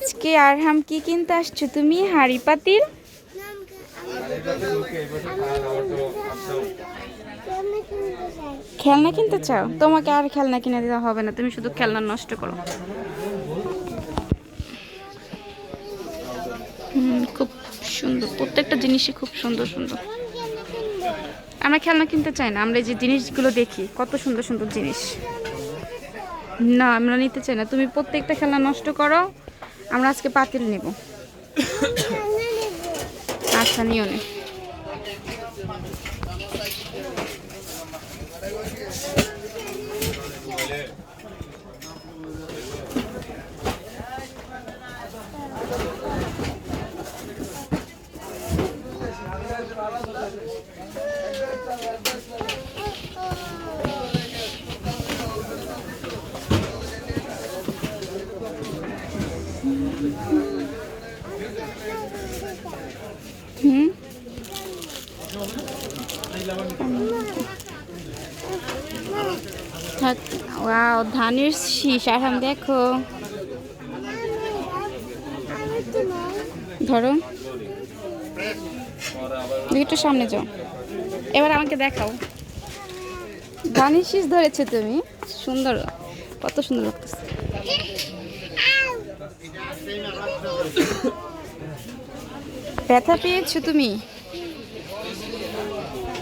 আজকে আরহাম কি কিনতে আসছো তুমি? হাঁড়ি পাতিল খেলনা কিনতে চাও? তোমাকে আর খেলনা কিনে দিতে হবে না, তুমি শুধু খেলনা নষ্ট করো। খুব সুন্দর, প্রত্যেকটা জিনিসই খুব সুন্দর সুন্দর। আমরা খেলনা কিনতে চাই না, আমরা এই যে জিনিসগুলো দেখি কত সুন্দর সুন্দর জিনিস, না আমরা নিতে চাই না। তুমি প্রত্যেকটা খেলনা নষ্ট করো, আমরা আজকে পাতিল নেব। আচ্ছা নিও নে। ওয়াও, ধানের শীষ। আরহাম দেখো, ধরো একটু সামনে যাও, এবার আমাকে দেখাও। ধানের শীষ ধরেছে তুমি, সুন্দর, কত সুন্দর লাগতেছে। ব্যথা পেয়েছো তুমি?